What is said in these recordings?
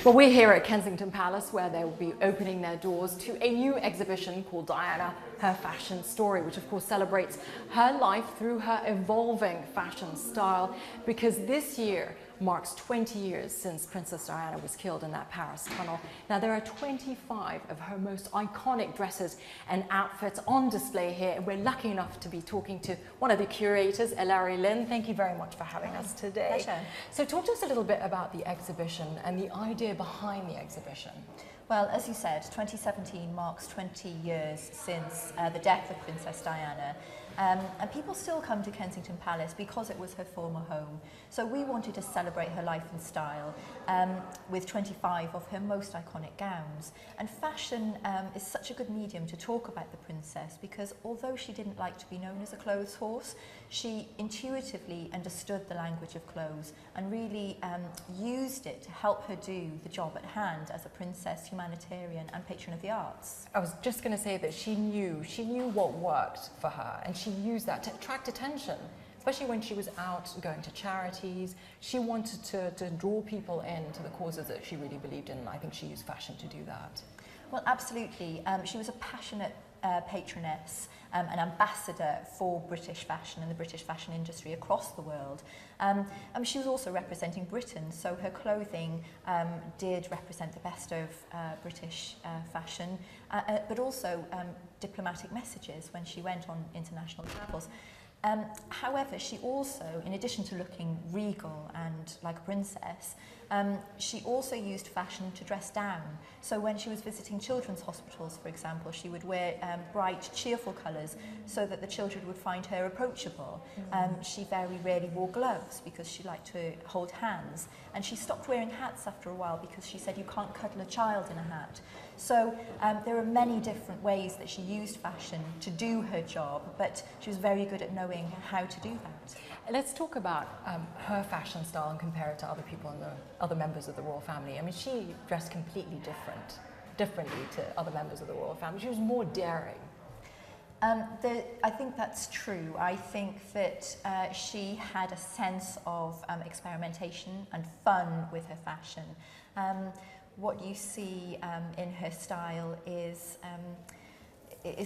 Well, we're here at Kensington Palace, where they will be opening their doors to a new exhibition called Diana, Her Fashion Story, which of course celebrates her life through her evolving fashion style, because this year marks 20 years since Princess Diana was killed in that Paris tunnel. Now, there are 25 of her most iconic dresses and outfits on display here, and we're lucky enough to be talking to one of the curators, Hilary Lynn. Thank you very much for having us today. Pleasure. So talk to us a little bit about the exhibition and the idea behind the exhibition. Well, as you said, 2017 marks 20 years since the death of Princess Diana. And people still come to Kensington Palace because it was her former home. So we wanted to celebrate her life and style with 25 of her most iconic gowns. And fashion is such a good medium to talk about the princess, because although she didn't like to be known as a clothes horse, she intuitively understood the language of clothes and really used it to help her do the job at hand as a princess, humanitarian and patron of the arts. I was just going to say that she knew what worked for her, and she used that to attract attention, especially when she was out going to charities. She wanted to draw people into the causes that she really believed in, and I think she used fashion to do that. Well, absolutely. She was a passionate patroness, an ambassador for British fashion and the British fashion industry across the world. She was also representing Britain, so her clothing did represent the best of British fashion, but also diplomatic messages when she went on international travels. However, she also, in addition to looking regal and like a princess, she also used fashion to dress down. So when she was visiting children's hospitals, for example, she would wear bright, cheerful colours so that the children would find her approachable. She very rarely wore gloves because she liked to hold hands. And she stopped wearing hats after a while because she said you can't cuddle a child in a hat. So there are many different ways that she used fashion to do her job, but she was very good at knowing how to do that. Let's talk about her fashion style and compare it to other people and the other members of the royal family. I mean, she dressed completely differently to other members of the royal family. She was more daring. I think that's true. I think that she had a sense of experimentation and fun with her fashion. What you see in her style is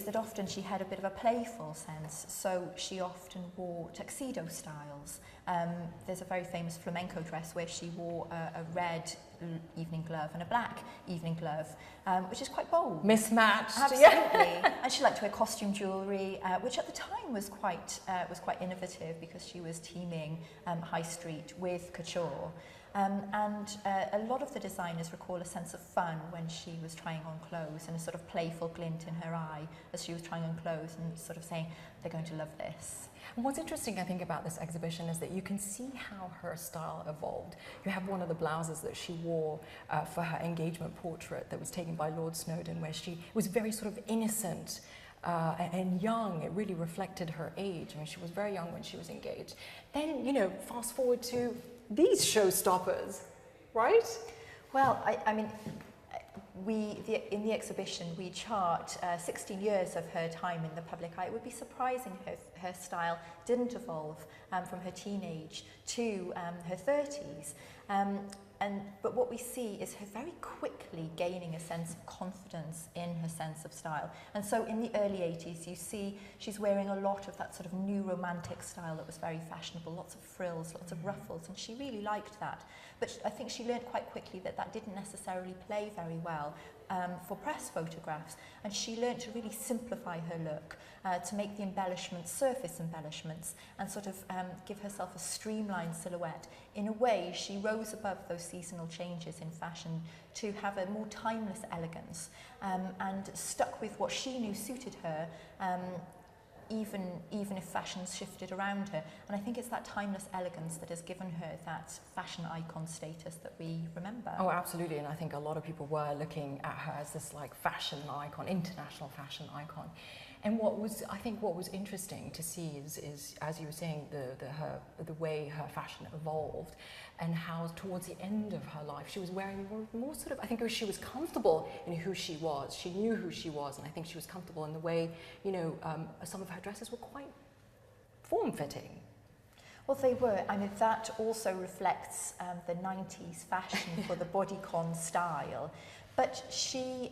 that often she had a bit of a playful sense, so she often wore tuxedo styles. There's a very famous flamenco dress where she wore a red evening glove and a black evening glove, which is quite bold. Mismatched. Absolutely. And she liked to wear costume jewellery, which at the time was quite innovative because she was teaming high street with couture. A lot of the designers recall a sense of fun when she was trying on clothes and a sort of playful glint in her eye as she was trying on clothes and sort of saying, they're going to love this. And what's interesting, I think, about this exhibition is that you can see how her style evolved. You have one of the blouses that she wore for her engagement portrait that was taken by Lord Snowdon, where she was very sort of innocent and young. It really reflected her age. I mean, she was very young when she was engaged. Then, you know, fast forward to these showstoppers, right? Well, I mean, in the exhibition, we chart 16 years of her time in the public eye. It would be surprising her style didn't evolve from her teenage to her 30s. But what we see is her very quickly gaining a sense of confidence in her sense of style. And so in the early 80s, you see she's wearing a lot of that sort of new romantic style that was very fashionable, lots of frills, lots of ruffles, and she really liked that. But I think she learned quite quickly that that didn't necessarily play very well for press photographs, and she learned to really simplify her look, to make the embellishments surface embellishments and sort of give herself a streamlined silhouette. In a way, she rose above those seasonal changes in fashion to have a more timeless elegance, and stuck with what she knew suited her, even if fashions shifted around her. And I think it's that timeless elegance that has given her that fashion icon status that we remember. Oh, absolutely. And I think a lot of people were looking at her as this like fashion icon, international fashion icon. And what was interesting to see is as you were saying, the way her fashion evolved, and how towards the end of her life she was wearing more sort of, I think she was comfortable in who she was. She knew who she was, and I think she was comfortable in the way, you know, some of her dresses were quite form-fitting. Well, they were. I mean, that also reflects the 90s fashion for the bodycon style. But she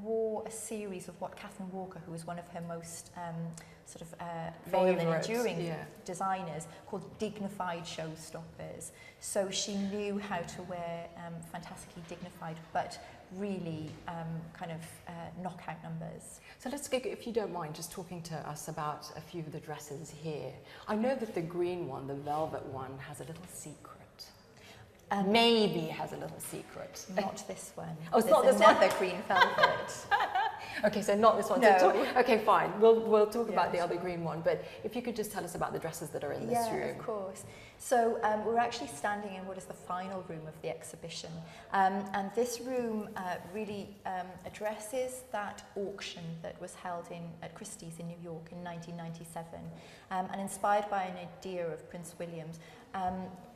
wore a series of what Catherine Walker, who was one of her most loyal and enduring designers, called dignified showstoppers. So she knew how to wear fantastically dignified, but really knockout numbers. So let's go, if you don't mind, just talking to us about a few of the dresses here. I know that the green one, the velvet one, has a little secret. Maybe has a little secret. Not this one. Oh, it's not this one? Another green velvet. Okay, so not this one. No. So okay, fine. We'll talk about the other green one. But if you could just tell us about the dresses that are in this room. Yeah, of course. So we're actually standing in what is the final room of the exhibition. And this room really addresses that auction that was held at Christie's in New York in 1997. And inspired by an idea of Prince William's,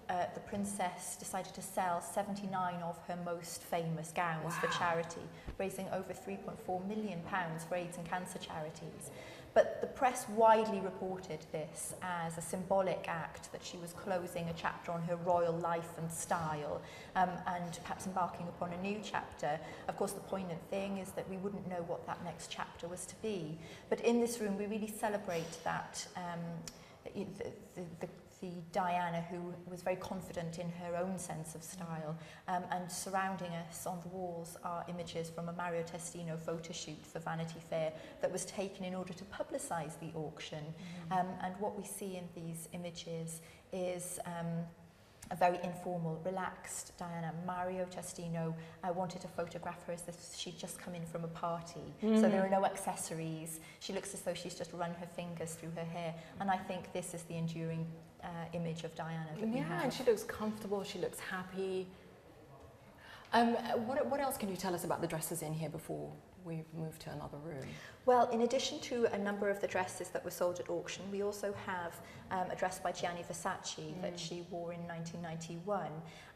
the princess decided to sell 79 of her most famous gowns for charity, raising over £3.4 million for AIDS and cancer charities. But the press widely reported this as a symbolic act, that she was closing a chapter on her royal life and style, and perhaps embarking upon a new chapter. Of course, the poignant thing is that we wouldn't know what that next chapter was to be. But in this room, we really celebrate that the Diana who was very confident in her own sense of style, and surrounding us on the walls are images from a Mario Testino photo shoot for Vanity Fair that was taken in order to publicise the auction. And what we see in these images is a very informal, relaxed Diana. Mario Testino wanted to photograph her as if she'd just come in from a party. So there are no accessories. She looks as though she's just run her fingers through her hair. And I think this is the enduring image of Diana that we have. And she looks comfortable, she looks happy. What else can you tell us about the dresses in here before we move to another room? Well, in addition to a number of the dresses that were sold at auction, we also have a dress by Gianni Versace that she wore in 1991.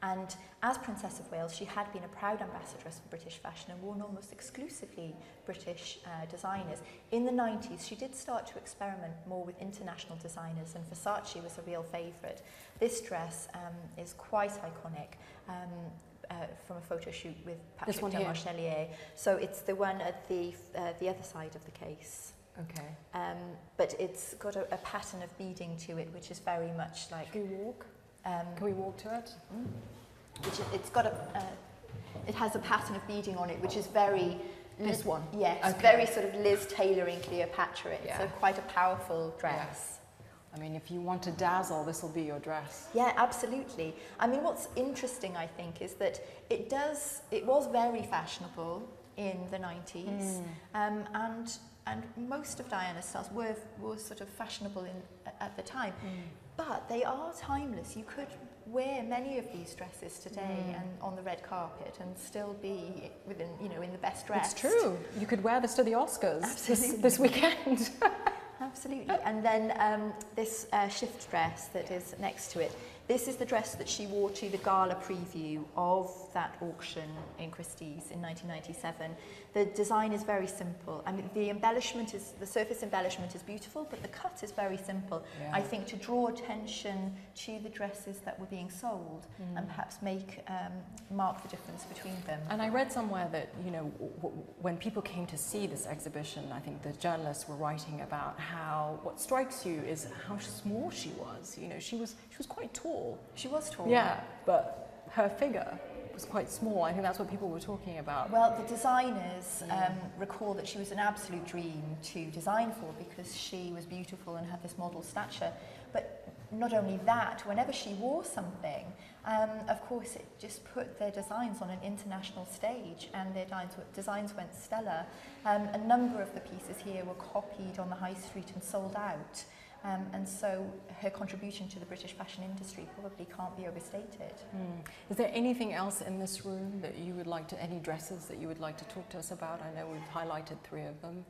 And as Princess of Wales, she had been a proud ambassadress for British fashion and worn almost exclusively British designers. In the 90s, she did start to experiment more with international designers, and Versace was a real favourite. This dress is quite iconic. From a photo shoot with Patrick de Marchelier. So it's the one at the other side of the case. Okay. But it's got a pattern of beading to it, which is very much like... Can we walk? Can we walk to it? It has a pattern of beading on it, which is very... This one? Yes, very sort of Liz Tayloring Cleopatra. So quite a powerful dress. I mean, if you want to dazzle, this will be your dress. Yeah, absolutely. I mean, what's interesting, I think, is that it was very fashionable in the 90s, and most of Diana's styles were sort of fashionable at the time, but they are timeless. You could wear many of these dresses today and on the red carpet and still be within, in the best dress. It's true. You could wear this to the Oscars this weekend. Absolutely. And then this shift dress that is next to it. This is the dress that she wore to the gala preview of that auction in Christie's in 1997. The design is very simple. I mean, the surface embellishment is beautiful, but the cut is very simple. Yeah. I think to draw attention to the dresses that were being sold and perhaps mark the difference between them. And I read somewhere that, when people came to see this exhibition, I think the journalists were writing about what strikes you is how small she was. She was quite tall. She was tall. Yeah, but her figure was quite small. I think that's what people were talking about. Well, the designers recall that she was an absolute dream to design for because she was beautiful and had this model stature. But not only that, whenever she wore something, of course, it just put their designs on an international stage, and their designs went stellar. A number of the pieces here were copied on the high street and sold out. And so her contribution to the British fashion industry probably can't be overstated. Is there anything else in this room that you would like to, any dresses that you would like to talk to us about? I know we've highlighted 3 of them.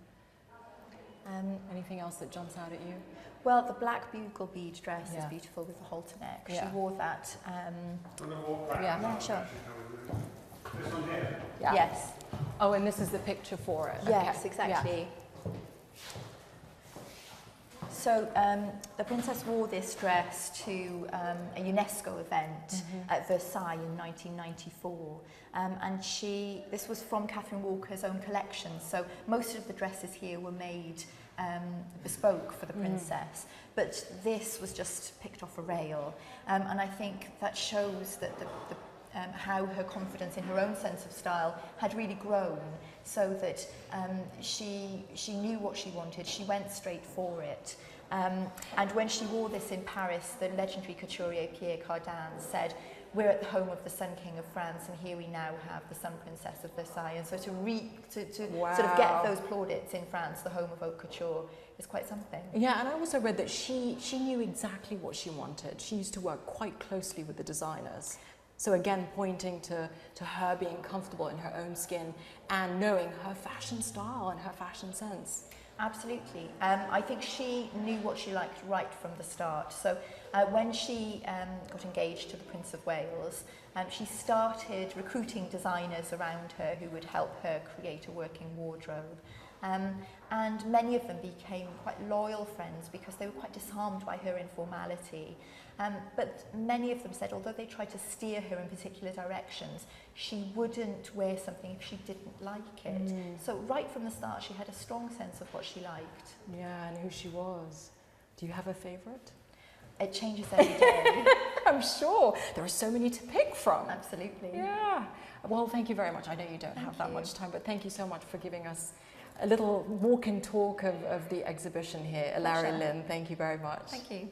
Anything else that jumps out at you? Well, the black bugle bead dress is beautiful with the halter neck. She wore that. Yeah, sure. This one here? Yeah. Yes. Oh, and this is the picture for it. Yes, exactly. So the princess wore this dress to a UNESCO event at Versailles in 1994, and this was from Catherine Walker's own collection. So most of the dresses here were made bespoke for the princess, but this was just picked off a rail, and I think that shows that how her confidence in her own sense of style had really grown, so that she knew what she wanted, she went straight for it. And when she wore this in Paris, the legendary couturier Pierre Cardin said, "We're at the home of the Sun King of France, and here we now have the Sun Princess of Versailles." And so to sort of get those plaudits in France, the home of haute couture, is quite something. Yeah, and I also read that she knew exactly what she wanted. She used to work quite closely with the designers. So again, pointing to her being comfortable in her own skin and knowing her fashion style and her fashion sense. Absolutely. I think she knew what she liked right from the start. So when she got engaged to the Prince of Wales, she started recruiting designers around her who would help her create a working wardrobe. And many of them became quite loyal friends because they were quite disarmed by her informality. But many of them said, although they tried to steer her in particular directions, she wouldn't wear something if she didn't like it. So right from the start, she had a strong sense of what she liked. Yeah, and who she was. Do you have a favourite? It changes every day. I'm sure. There are so many to pick from. Absolutely. Yeah. Well, thank you very much. I know you don't have that much time, but thank you so much for giving us a little walk and talk of the exhibition here. Larry Lynn, thank you very much. Thank you.